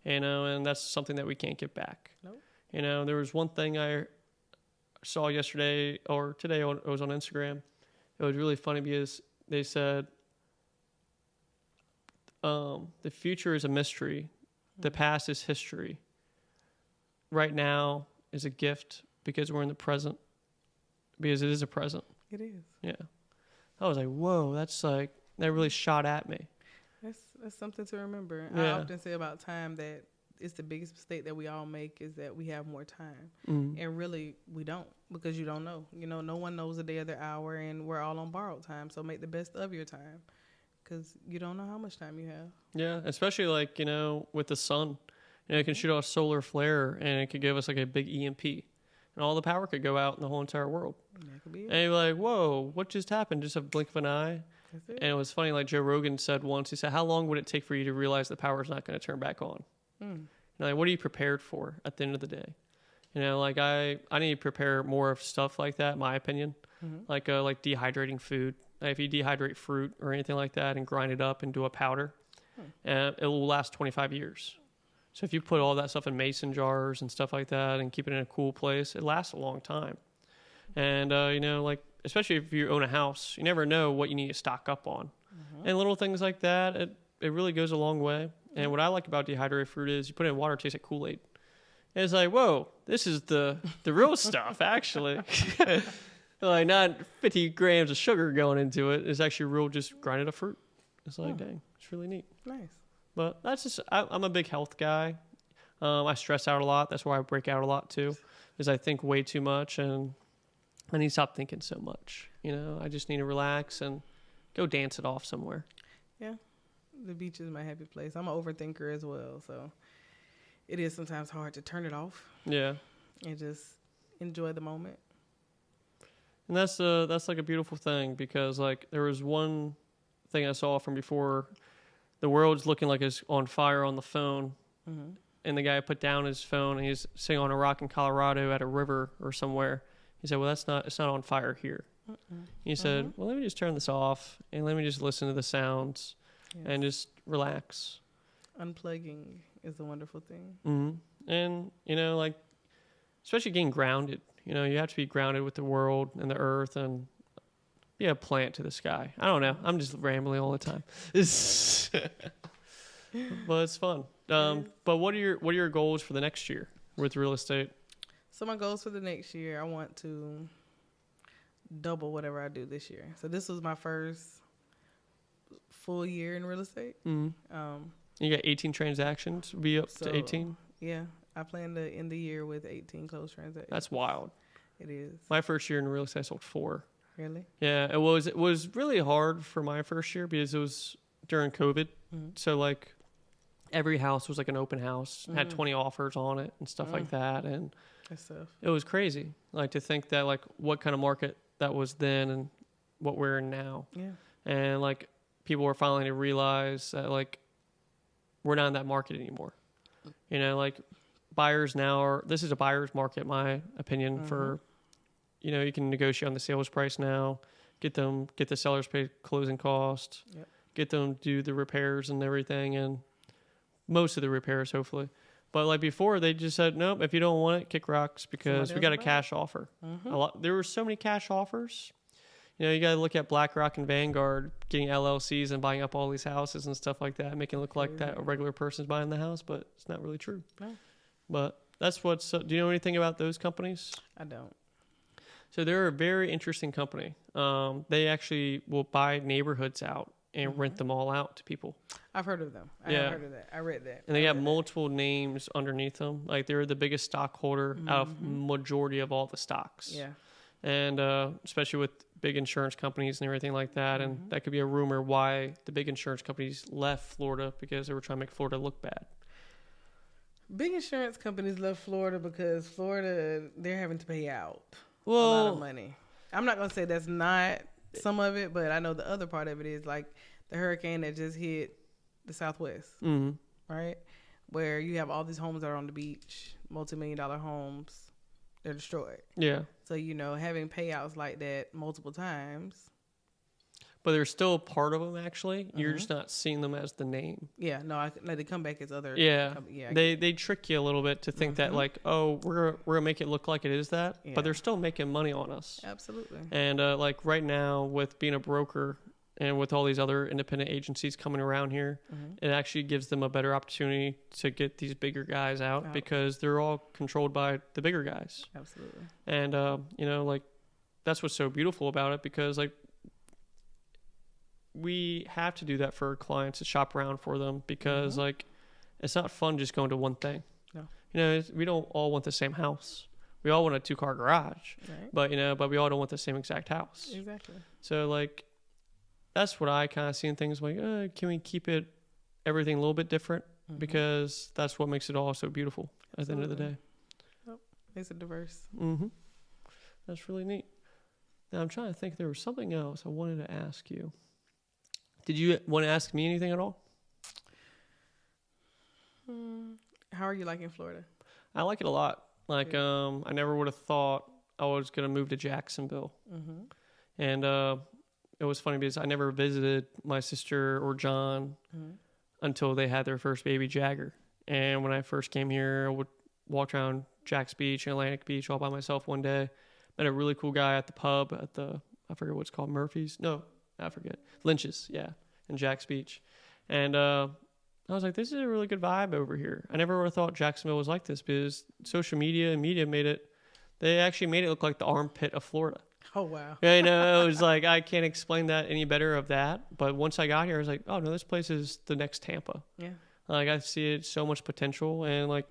S1: you know, and that's something that we can't get back.
S2: Nope.
S1: You know, there was one thing I saw yesterday or today, it was on Instagram. It was really funny because they said, the future is a mystery. The past is history. Right now is a gift because we're in the present, because it is a present.
S2: It is.
S1: Yeah. I was like, whoa, that's like, that really shot at me.
S2: That's something to remember.
S1: Yeah.
S2: I often say about time that it's the biggest mistake that we all make is that we have more time. And really, we don't, because you don't know. You know, no one knows the day or the hour, and we're all on borrowed time. So make the best of your time, because you don't know how much time you have.
S1: Yeah, especially like, you know, with the sun. You know, it can shoot out a solar flare, and it could give us like a big EMP. And all the power could go out in the whole entire world.
S2: That could be it.
S1: And you're like, whoa, what just happened? Just a blink of an eye.
S2: That's it.
S1: And it was funny, like Joe Rogan said once, he said, how long would it take for you to realize the power's not going to turn back on? And like, what are you prepared for at the end of the day? You know, like I need to prepare more of stuff like that, in my opinion. Like dehydrating food. Like if you dehydrate fruit or anything like that and grind it up into a powder, it will last 25 years. So if you put all that stuff in mason jars and stuff like that and keep it in a cool place, it lasts a long time. And, you know, like, especially if you own a house, you never know what you need to stock up on. And little things like that, it really goes a long way. And what I like about dehydrated fruit is you put it in water, it tastes like Kool-Aid. And it's like, whoa, this is the real stuff, actually. Like, not 50 grams of sugar going into it. It's actually real, just grinded up fruit. It's like, dang, it's really neat.
S2: Nice.
S1: But that's just, I'm a big health guy. I stress out a lot. That's why I break out a lot, too, is I think way too much, and I need to stop thinking so much. You know, I just need to relax and go dance it off somewhere.
S2: Yeah. The beach is my happy place. I'm an overthinker as well, so it is sometimes hard to turn it off.
S1: Yeah.
S2: And just enjoy the moment.
S1: And that's like a beautiful thing, because like there was one thing I saw from before, the world's looking like it's on fire on the phone, and the guy put down his phone and he's sitting on a rock in Colorado at a river or somewhere. He said, well, it's not on fire here. He said, well, let me just turn this off and let me just listen to the sounds and just relax.
S2: Unplugging is a wonderful thing.
S1: And, you know, like, especially getting grounded. You know, you have to be grounded with the world and the earth and be a plant to the sky. I don't know. I'm just rambling all the time. But it's fun. But what are your goals for the next year with real estate?
S2: So my goals for the next year, I want to double whatever I do this year. So this was my first full year in real estate.
S1: You got 18 transactions, be up to 18?
S2: Yeah. I plan to end the year with 18 closed transactions.
S1: That's wild.
S2: It is.
S1: My first year in real estate, I sold 4.
S2: Really?
S1: Yeah, it was really hard for my first year because it was during COVID. So like every house was like an open house, had 20 offers on it and stuff like that. And it was crazy. Like to think that like what kind of market that was then and what we're in now.
S2: Yeah.
S1: And like people were finally to realize that like we're not in that market anymore. You know, like buyers now this is a buyer's market, in my opinion, for, you know, you can negotiate on the sales price now, get the sellers pay closing cost, get them do the repairs and everything, and most of the repairs, hopefully. But like before, they just said, nope, if you don't want it, kick rocks, because we got a cash offer. There were so many cash offers. You know, you got to look at BlackRock and Vanguard getting LLCs and buying up all these houses and stuff like that, making it look like that a regular person's buying the house, but it's not really true.
S2: No.
S1: But That's what's. Do you know anything about those companies?
S2: I don't.
S1: So they're a very interesting company. They actually will buy neighborhoods out and rent them all out to people.
S2: I've heard of them. I have heard of that. I read that.
S1: And they have multiple names underneath them. Like they're the biggest stockholder out of majority of all the stocks.
S2: Yeah.
S1: And especially with big insurance companies and everything like that. And that could be a rumor why the big insurance companies left Florida, because they were trying to make Florida look bad.
S2: Big insurance companies left Florida because Florida, they're having to pay out a
S1: Well,
S2: lot of money. I'm not going to say that's not some of it, but I know the other part of it is like the hurricane that just hit the Southwest, right? Where you have all these homes that are on the beach, multi-million-dollar homes, they're destroyed.
S1: Yeah.
S2: So, you know, having payouts like that multiple times.
S1: But they're still part of them, actually. You're just not seeing them as the name.
S2: Yeah, no, they come back as other.
S1: Yeah, they trick you a little bit to think that like, oh, we're gonna make it look like it is that, but they're still making money on us.
S2: Absolutely.
S1: And like right now, with being a broker and with all these other independent agencies coming around here, it actually gives them a better opportunity to get these bigger guys out because they're all controlled by the bigger guys.
S2: Absolutely.
S1: And you know, like that's what's so beautiful about it, because like, we have to do that for our clients, to shop around for them, because like it's not fun just going to one thing.
S2: No.
S1: You know, we don't all want the same house. We all want a 2-car garage,
S2: Right.
S1: but you know, but we all don't want the same exact house.
S2: Exactly.
S1: So like, that's what I kind of see in things like, can we keep everything a little bit different? Because that's what makes it all so beautiful at the end of the day.
S2: Yep. Makes it diverse.
S1: That's really neat. Now I'm trying to think, there was something else I wanted to ask you. Did you want to ask me anything at all?
S2: How are you liking Florida?
S1: I like it a lot. Like, I never would have thought I was going to move to Jacksonville. And it was funny because I never visited my sister or John until they had their first baby, Jagger. And when I first came here, I would walk around Jack's Beach and Atlantic Beach all by myself one day. Met a really cool guy at the pub at I forget what it's called, Murphy's? No, I forget. Lynch's, yeah, in Jack's Beach. And I was like, this is a really good vibe over here. I never would have thought Jacksonville was like this, because social media and media they actually made it look like the armpit of Florida.
S2: Oh, wow.
S1: Yeah, you know, it was like, I can't explain that any better of that. But once I got here, I was like, oh no, this place is the next Tampa.
S2: Yeah.
S1: Like, I see it so much potential, and like,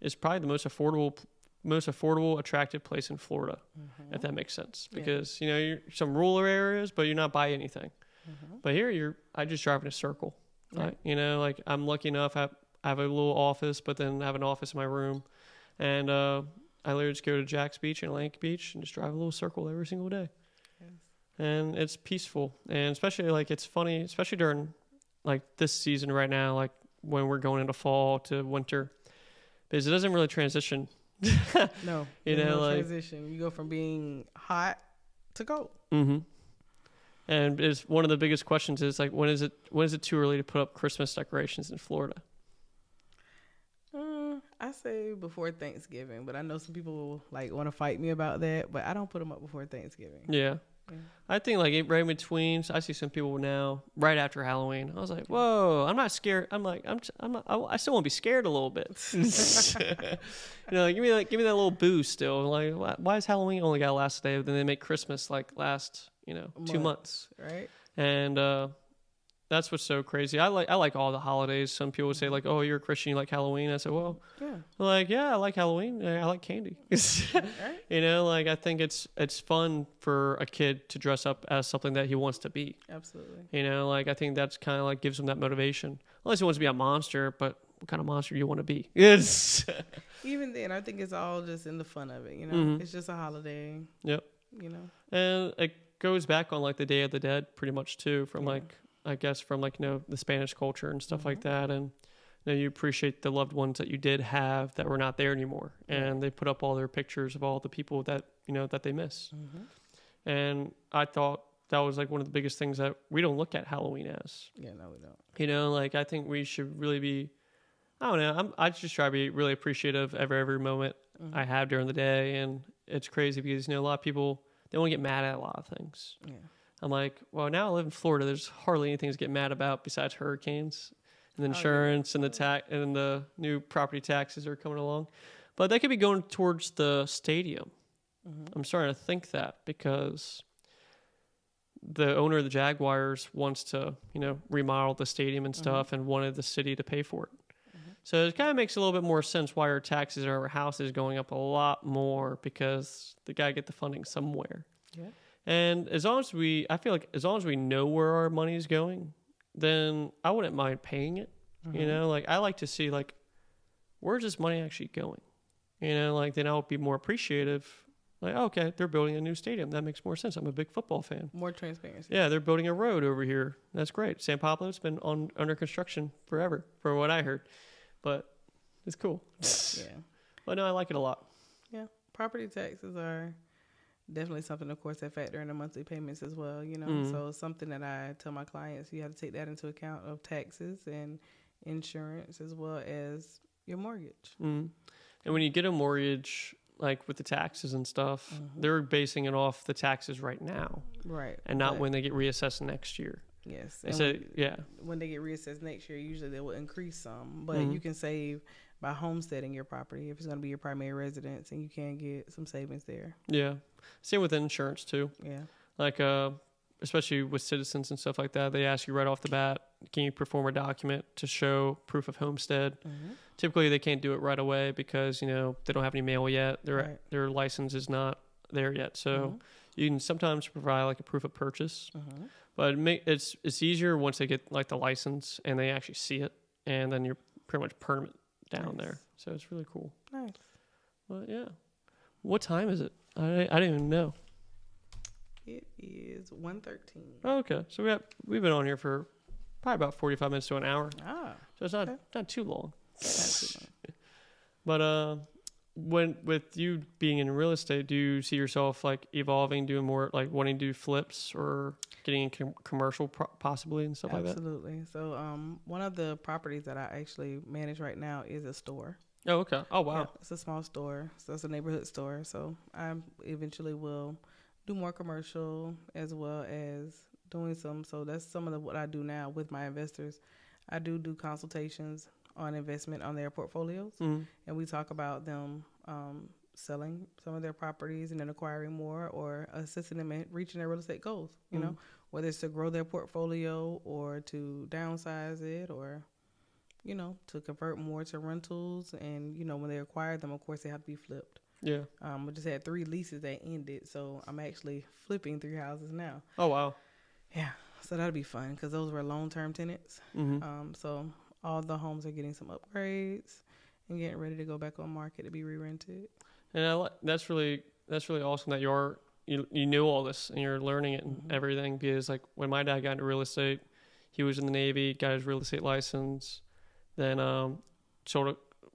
S1: it's probably the most affordable, attractive place in Florida, if that makes sense. Because, you know, you're some rural areas, but you're not by anything. But here, I just drive in a circle. Right. You know, like, I'm lucky enough, I have a little office, but then I have an office in my room. And I literally just go to Jack's Beach and Atlantic Beach and just drive a little circle every single day. Yes. And it's peaceful. And especially, like, it's funny, especially during, like, this season right now, like, when we're going into fall to winter, because it doesn't really transition.
S2: No,
S1: you know,
S2: no
S1: like,
S2: transition. You go from being hot to cold.
S1: And it's one of the biggest questions is like, when is it too early to put up Christmas decorations in Florida?
S2: I say before Thanksgiving, but I know some people like want to fight me about that. But I don't put them up before Thanksgiving.
S1: Yeah. I think like right in between. I see some people now right after Halloween. I was like, whoa, I'm not scared. I'm like, I'm not, I still want to be scared a little bit. You know, give me that little boost still. Like, why is Halloween only got to last a day? Then they make Christmas like last, 2 months.
S2: Right.
S1: And that's what's so crazy. I like all the holidays. Some people would say like, oh, you're a Christian, you like Halloween. I said, well, I like Halloween. I like candy.
S2: Right.
S1: You know, like, I think it's fun for a kid to dress up as something that he wants to be.
S2: Absolutely.
S1: You know, like, I think that's kind of like gives him that motivation. Unless he wants to be a monster, but what kind of monster do you want to be? It's
S2: Even then, I think it's all just in the fun of it. You know, it's just a holiday.
S1: Yep.
S2: You know,
S1: and it goes back on like the Day of the Dead pretty much too, from like, I guess from like, the Spanish culture and stuff like that. And you appreciate the loved ones that you did have that were not there anymore. And they put up all their pictures of all the people that, that they miss. And I thought that was like one of the biggest things that we don't look at Halloween as.
S2: Yeah, no, we don't.
S1: Like, I think we should really be, I don't know, I just try to be really appreciative of every moment I have during the day. And it's crazy because, a lot of people, they want to get mad at a lot of things. Yeah. I'm like, well, now I live in Florida. There's hardly anything to get mad about besides hurricanes and insurance and the new property taxes are coming along. But they could be going towards the stadium.
S2: Mm-hmm.
S1: I'm starting to think that because the owner of the Jaguars wants to, remodel the stadium and stuff and wanted the city to pay for it. So it kind of makes a little bit more sense why our taxes or our house is going up a lot more because they got to get the funding somewhere.
S2: Yeah.
S1: And I feel like as long as we know where our money is going, then I wouldn't mind paying it. I like to see where's this money actually going? Then I'll be more appreciative. Like, okay, they're building a new stadium. That makes more sense. I'm a big football fan.
S2: More transparency.
S1: Yeah, they're building a road over here. That's great. San Pablo's been under construction forever, from what I heard. But it's cool.
S2: Yeah.
S1: But no, I like it a lot.
S2: Yeah. Property taxes are definitely something, of course, that factor in the monthly payments as well, So it's something that I tell my clients, you have to take that into account of taxes and insurance as well as your mortgage.
S1: And when you get a mortgage, like with the taxes and stuff, they're basing it off the taxes right now.
S2: Right.
S1: And not when they get reassessed next year.
S2: Yes. When they get reassessed next year, usually they will increase some. But you can save by homesteading your property if it's going to be your primary residence, and you can get some savings there.
S1: Yeah. Same with insurance, too.
S2: Yeah.
S1: Like, especially with citizens and stuff like that, they ask you right off the bat, can you perform a document to show proof of homestead? Typically, they can't do it right away because, they don't have any mail yet. Their license is not there yet. So you can sometimes provide like a proof of purchase. But it's easier once they get like the license and they actually see it, and then you're pretty much permanent down there. So it's really cool.
S2: Nice.
S1: But yeah, what time is it? I didn't even know.
S2: It is 1:13.
S1: Oh, okay, so we've been on here for probably about 45 minutes to an hour. So it's not too long. But when with you being in real estate, do you see yourself like evolving, doing more like wanting to do flips or getting in commercial possibly and stuff like that?
S2: Absolutely. So one of the properties that I actually manage right now is a store.
S1: Oh, okay. Oh, wow.
S2: Yeah, it's a small store. So it's a neighborhood store. So I eventually will do more commercial as well as doing some. So that's some of what I do now with my investors. I do consultations on investment on their portfolios. And we talk about them selling some of their properties and then acquiring more, or assisting them in reaching their real estate goals, whether it's to grow their portfolio or to downsize it, or, to convert more to rentals. And, when they acquire them, of course, they have to be flipped.
S1: Yeah.
S2: I just had 3 leases that ended, so I'm actually flipping 3 houses now.
S1: Oh, wow.
S2: Yeah. So that'll be fun because those were long-term tenants. So all the homes are getting some upgrades and getting ready to go back on market to be re-rented. And
S1: that's really awesome that you knew all this and you're learning it and everything. Because like when my dad got into real estate, he was in the Navy, got his real estate license, then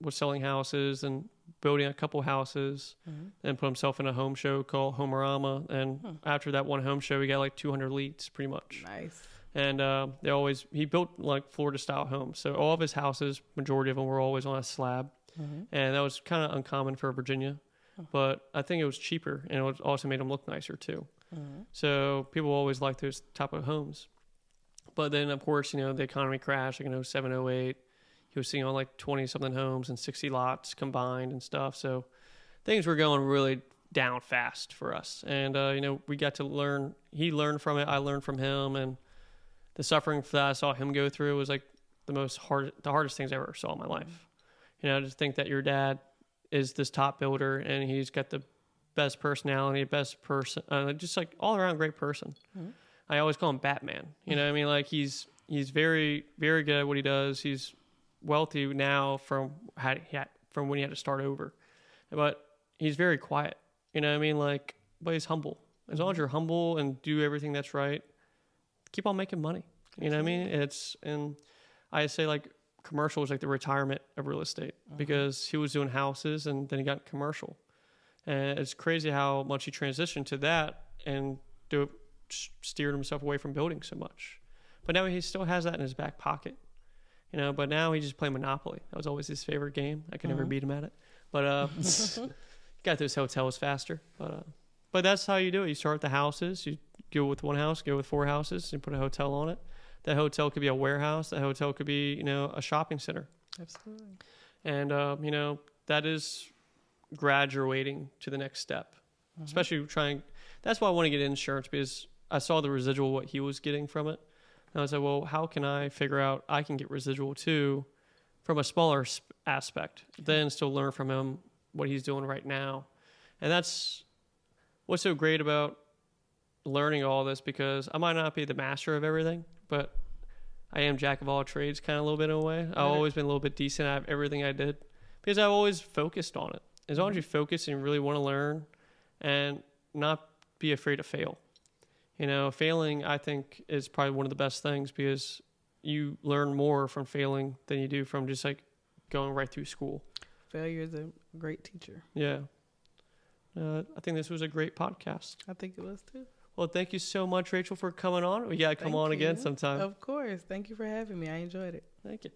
S1: was selling houses and building a couple houses, and put himself in a home show called Homeorama. And after that one home show, he got like 200 leads pretty much.
S2: Nice.
S1: And he built like Florida style homes. So all of his houses, majority of them were always on a slab. And that was kind of uncommon for Virginia, but I think it was cheaper, and it also made them look nicer too. So people always like those type of homes. But then of course, the economy crashed like in 07, 08. He was seeing on like 20 something homes and 60 lots combined and stuff. So things were going really down fast for us. And, we got to learn, he learned from it. I learned from him, and the suffering that I saw him go through was like the hardest things I ever saw in my life. Just think that your dad is this top builder and he's got the best personality, best person, just like all around great person. I always call him Batman. Like he's very, very good at what he does. He's wealthy now from when he had to start over, but he's very quiet. But he's humble. As long as you're humble and do everything that's right, keep on making money. And I say like commercial is like the retirement of real estate, because he was doing houses and then he got commercial, and it's crazy how much he transitioned to that and steered himself away from building so much. But now he still has that in his back pocket, but now he just play Monopoly. That was always his favorite game. I could never beat him at it, but got those hotels faster. But that's how you do it. You start the houses, you go with one house, go with 4 houses, and put a hotel on it. That hotel could be a warehouse. That hotel could be, a shopping center.
S2: Absolutely.
S1: And, that is graduating to the next step, especially that's why I want to get insurance, because I saw the residual, what he was getting from it. And I was like, well, how can I figure out I can get residual too from a smaller aspect, then still learn from him what he's doing right now. And that's what's so great about learning all this, because I might not be the master of everything, but I am jack of all trades kind of a little bit in a way. I've always been a little bit decent at everything I did because I've always focused on it. As long as you focus and you really want to learn and not be afraid to fail. You know, failing, I think, is probably one of the best things, because you learn more from failing than you do from just like going right through school.
S2: Failure is a great teacher.
S1: Yeah. I think this was a great podcast.
S2: I think it was too.
S1: Well, thank you so much, Rachel, for coming on. We got to come on again sometime.
S2: Of course. Thank you for having me. I enjoyed it.
S1: Thank you.